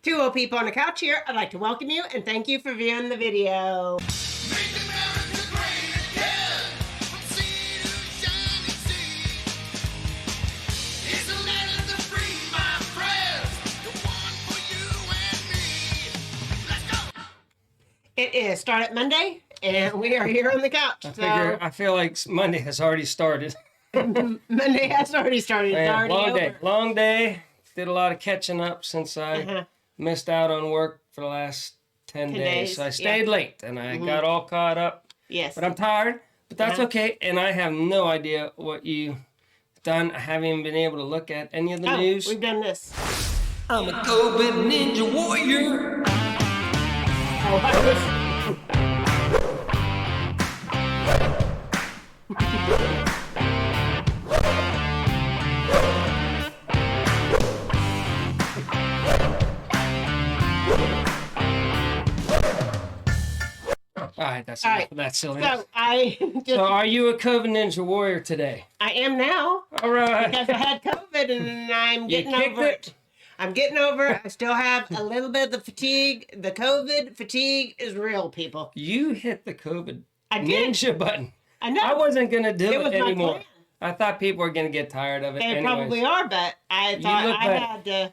Two old people on the couch here. I'd like to welcome you and thank you for viewing the video. It is Start It Monday, and we are here on the couch. I feel like Monday has already started. Monday has already started. It's already over. Long day. Did a lot of catching up since I missed out on work for the last 10 days. So I stayed late, and I got all caught up. Yes. But I'm tired, but that's okay. And I have no idea what you've done. I haven't even been able to look at any of the news. We've done this. I'm a COVID ninja warrior. All right, that's enough of that silliness. So are you a COVID ninja warrior today? I am now. All right. Because I had COVID and I'm getting over it. I'm getting over it. I still have a little bit of the fatigue. The COVID fatigue is real, people. You hit the COVID ninja button. I know. I wasn't going to do it anymore. I thought people were going to get tired of it. They probably are, but I thought I had to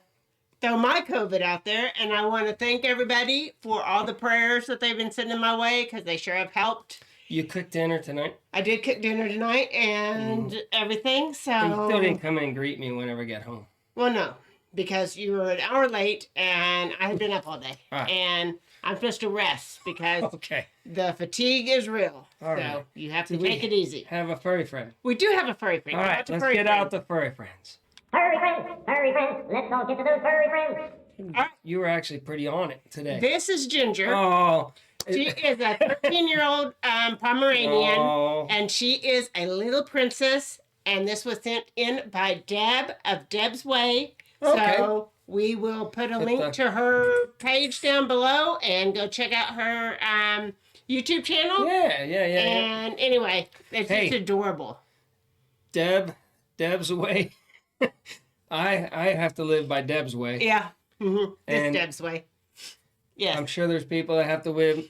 throw my COVID out there. And I want to thank everybody for all the prayers that they've been sending my way, because they sure have helped. You cooked dinner tonight? I did cook dinner tonight and everything. So you still didn't come in and greet me whenever I get home. Well, no. Because you were an hour late, and I had been up all day. And I'm supposed to rest because the fatigue is real. So you have to take it easy. Have a furry friend. We do have a furry friend. All right, let's get out the furry friends. Furry friends, let's all get to those furry friends. All right. You were actually pretty on it today. This is Ginger. Oh. She is a 13-year-old Pomeranian, and she is a little princess, and this was sent in by Deb of Deb's Way. So we will put a link to her page down below and go check out her YouTube channel. Yeah. And anyway, it's just adorable. Deb's Way. I have to live by Deb's Way. Yeah. It's Deb's Way. Yeah. I'm sure there's people that have to live,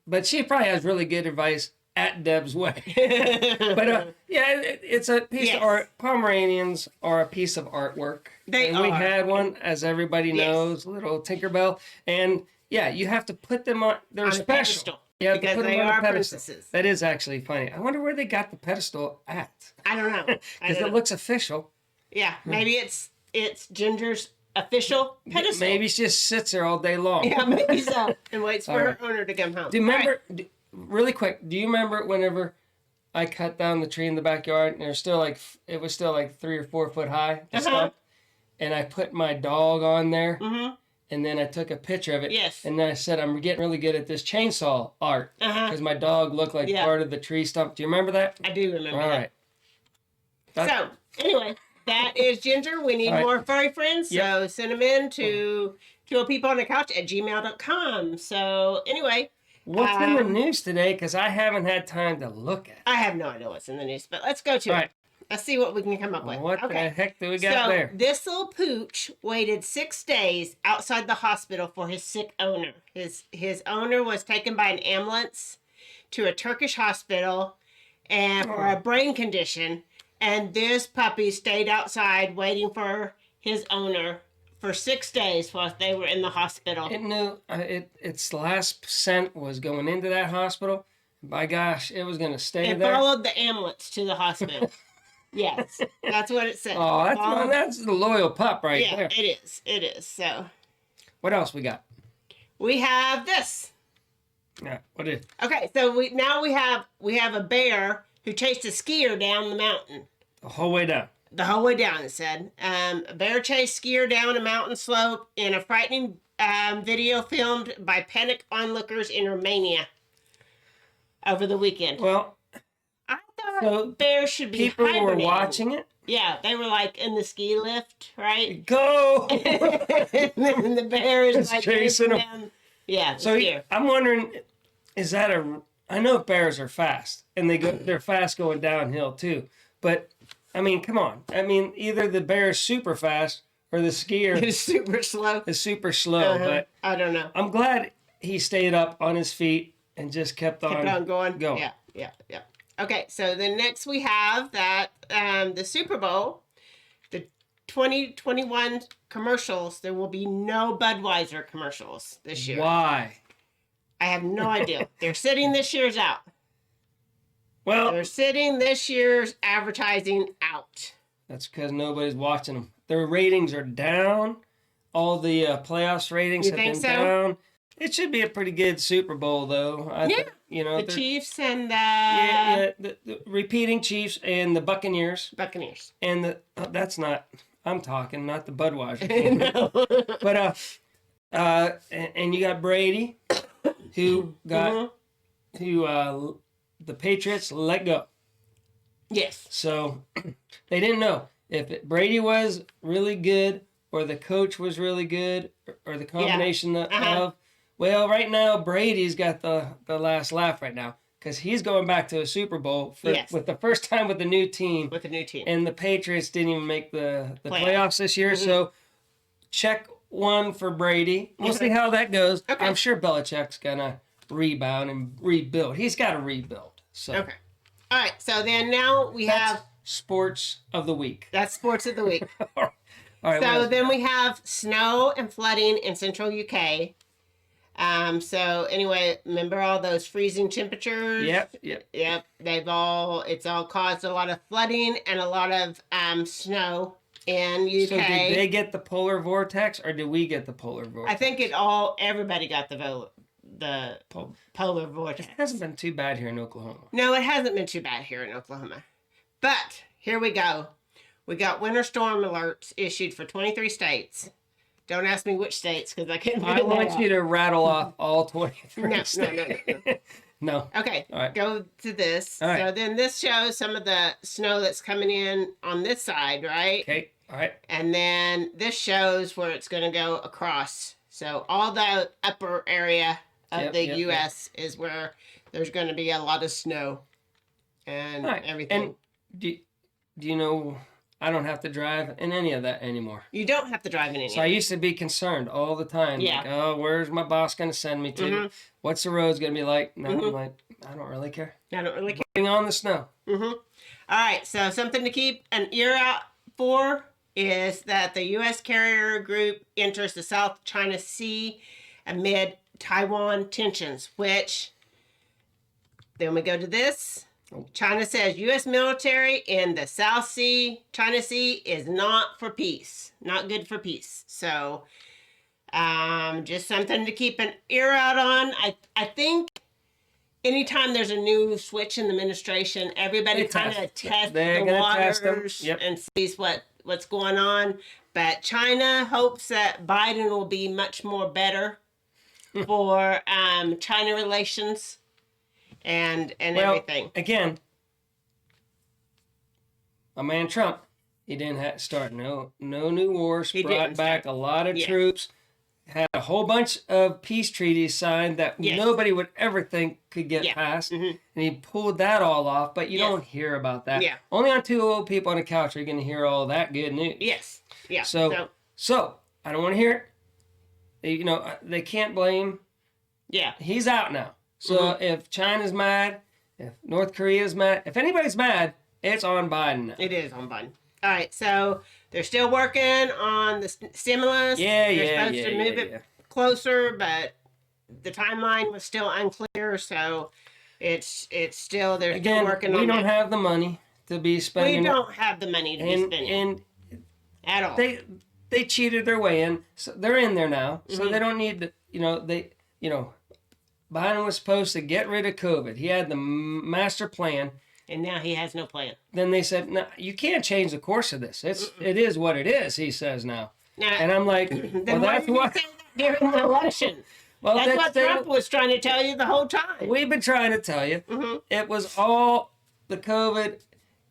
but she probably has really good advice at Deb's Way. But it's a piece of art. Pomeranians are a piece of artwork. We had one, as everybody knows, little Tinkerbell. And you have to put them on. They're special. Pedestal, you have to because put them they on are a pedestal. princesses. That is actually funny. I wonder where they got the pedestal at. I don't know. Because it looks official. Yeah, maybe it's Ginger's official pedestal. Maybe she just sits there all day long. Yeah, maybe so. And waits for her owner to come home. Do you remember? Really quick, do you remember whenever I cut down the tree in the backyard and it was still like 3 or 4 foot high, the stump, and I put my dog on there, and then I took a picture of it, and then I said, I'm getting really good at this chainsaw art, because my dog looked like part of the tree stump. Do you remember that? I do remember All that. right. So, anyway, that is Ginger. We need more furry friends, so send them in to twooldpeopleonacouch@gmail.com. So, anyway. What's in the news today? Because I haven't had time to look at it. I have no idea what's in the news, but let's go to it. Let's see what we can come up with. What the heck do we got there? This little pooch waited 6 days outside the hospital for his sick owner. His owner was taken by an ambulance to a Turkish hospital and for a brain condition. And this puppy stayed outside waiting for his owner for 6 days while they were in the hospital. It knew its last cent was going into that hospital. By gosh, it was going to stay there. It followed the ambulance to the hospital. Yes, that's what it said. Oh, that's the loyal pup there. Yeah, it is. It is. So, what else we got? We have this. Yeah, what is? Okay, so we have a bear who chased a skier down the mountain. The whole way down. The whole way down, it said. A bear chased skier down a mountain slope in a frightening video filmed by panicked onlookers in Romania over the weekend. Well, I thought bears should be people hibernating. were watching it. Yeah, they were like in the ski lift, right? Go! And then the bear is like chasing them. Yeah. So I'm wondering, is that I know bears are fast, and they're fast going downhill too. But I mean, come on. I mean, either the bear's super fast or the skier It's super slow. is super slow. But I don't know. I'm glad he stayed up on his feet and just kept on Going. Yeah. Okay, so then next we have that the Super Bowl, the 2021 commercials. There will be no Budweiser commercials this year. Why? I have no idea. They're sitting this year's out. Well, They're sitting this year's advertising out. that's because nobody's watching them. Their ratings are down. All the playoffs ratings You have think been so? down. It should be a pretty good Super Bowl, though. The Chiefs and the repeating Chiefs and the Buccaneers. Buccaneers. And that's not. I'm talking, not the Budweiser. No. But and you got Brady, who got the Patriots let go. Yes. So they didn't know if Brady was really good or the coach was really good or the combination of. Well, right now Brady's got the last laugh right now because he's going back to a Super Bowl with the first time with the new team. With the new team. And the Patriots didn't even make the playoffs this year. So check one for Brady. We'll see how that goes. Okay. I'm sure Belichick's going to rebound and rebuild. He's got to rebuild. So. Okay. All right. So then now we have sports of the week. That's sports of the week. All right. So then we have snow and flooding in central UK. So anyway, remember all those freezing temperatures? Yep. It's all caused a lot of flooding and a lot of snow in UK. So did they get the polar vortex or did we get the polar vortex? I think everybody got the polar vortex. It hasn't been too bad here in Oklahoma. No, it hasn't been too bad here in Oklahoma. But here we go. We got winter storm alerts issued for 23 states. Don't ask me which states because I can't. I want you to rattle off all 23 states. No. Okay. All right. Go to this. All right. So then this shows some of the snow that's coming in on this side, right? Okay. All right. And then this shows where it's going to go across. So all the upper area of the U.S. is where there's going to be a lot of snow and everything. And do you know, I don't have to drive in any of that anymore. You don't have to drive in any. So I used to be concerned all the time. Yeah. Like, oh, where's my boss going to send me to? Mm-hmm. What's the roads going to be like? Now I'm like, I don't really care. I don't really care. Bring on the snow. Mm-hmm. All right. So something to keep an ear out for is that the U.S. carrier group enters the South China Sea amid Taiwan tensions, which then we go to this. China says U.S. military in the South China Sea is not for peace, not good for peace. So just something to keep an ear out on. I think anytime there's a new switch in the administration, everybody kind of tests the waters and sees what's going on. But China hopes that Biden will be much more better for China relations and everything. Again, my man Trump, he didn't have to start no new wars. He brought back a lot of troops. Had a whole bunch of peace treaties signed that nobody would ever think could get passed. Mm-hmm. And he pulled that all off, but you don't hear about that. Yeah. Only on Two Old People on a Couch are you going to hear all that good news. Yes. Yeah. So I don't want to hear it. You know, they can't blame. Yeah. He's out now. So if China's mad, if North Korea's mad, if anybody's mad, it's on Biden now. It is on Biden. All right, so they're still working on the stimulus. They're supposed to move it closer, but the timeline was still unclear, so it's still, they're still working on it. We don't have the money to be spending. We don't have the money to be spending. At all. They cheated their way in, so they're in there now, so they don't need to, Biden was supposed to get rid of COVID. He had the master plan. And now he has no plan. Then they said, no, you can't change the course of this. It is what it is, he says now. And I'm like, well, that's what... During the election. Well, that's what Trump was trying to tell you the whole time. We've been trying to tell you. It was all the COVID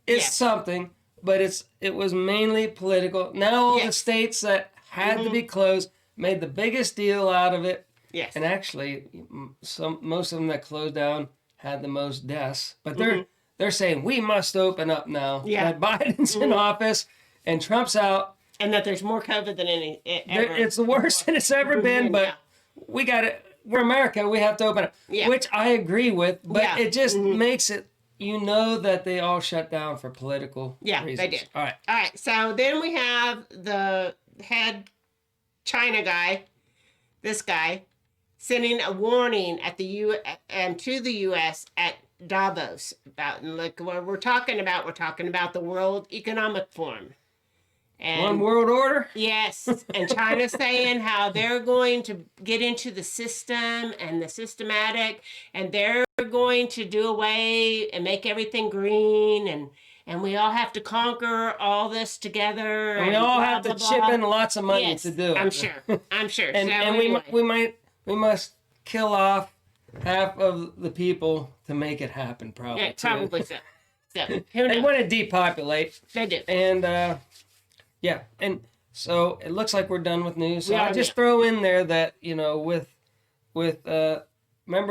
is something, but it was mainly political. Now all the states that had to be closed made the biggest deal out of it. Yes. And actually, most of them that closed down had the most deaths. But they're saying we must open up now. Yeah. That Biden's in office and Trump's out. And that there's more COVID than any ever. It's the worst it's ever been, but we got it. We're America. We have to open up, which I agree with, but it just makes it, that they all shut down for political reasons. They did. All right. So then we have the head China guy, this guy, sending a warning at to the U.S. at Davos about what we're talking about. We're talking about the World Economic Forum. And, one world order? Yes. And China's saying how they're going to get into the system and the systematic, and they're going to do away and make everything green, and we all have to conquer all this together. And we all have to chip in lots of money to do it. I'm sure. I'm sure. And, so and anyway. we must kill off half of the people to make it happen, probably. Yeah, probably so. So who knows? They want to depopulate. They do. And and so it looks like we're done with news. So I'll just throw in there that, remember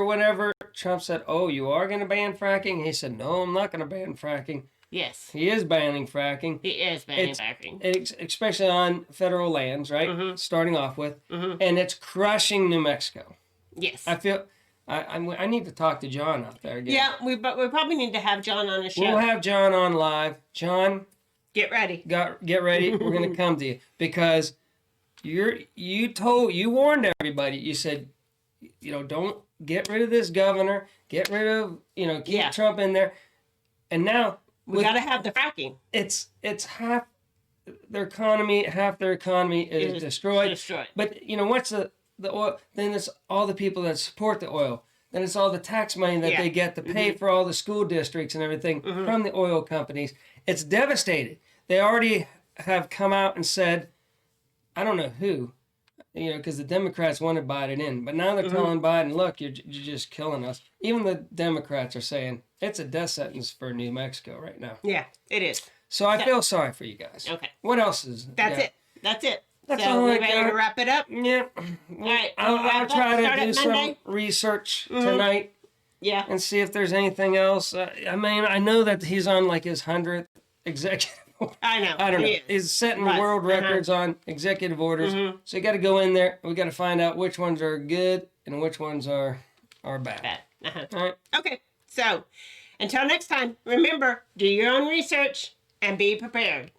whenever Trump said, "Oh, you are going to ban fracking?" He said, "No, I'm not going to ban fracking." Yes. He is banning fracking. He is banning fracking. Especially on federal lands, right? Mm-hmm. Starting off with. Mm-hmm. And it's crushing New Mexico. Yes. I feel... I need to talk to John out there again. Yeah, we probably need to have John on the show. We'll have John on live. John... Get ready. Get ready. We're going to come to you. Because you warned everybody. You said, don't get rid of this governor. Get rid of, keep Trump in there. And now... We got to have the fracking. It's half their economy is destroyed. But what's the oil? Then it's all the people that support the oil. Then it's all the tax money that they get to pay for all the school districts and everything from the oil companies. It's devastated. They already have come out and said, I don't know who, because the Democrats wanted Biden in, but now they're telling Biden, look, you're just killing us. Even the Democrats are saying it's a death sentence for New Mexico right now. Yeah, it is. So I feel sorry for you guys. Okay. What else is? That's it. That's so all we I ready got. to wrap it up? Yeah. All right. I'll try to do some Monday? research tonight. Yeah. And see if there's anything else. I know that he's on like his 100th executive. I know. I don't know. He is. He's setting world records on executive orders. So you got to go in there. We got to find out which ones are good and which ones are bad. All right. Okay. So until next time, remember, do your own research and be prepared.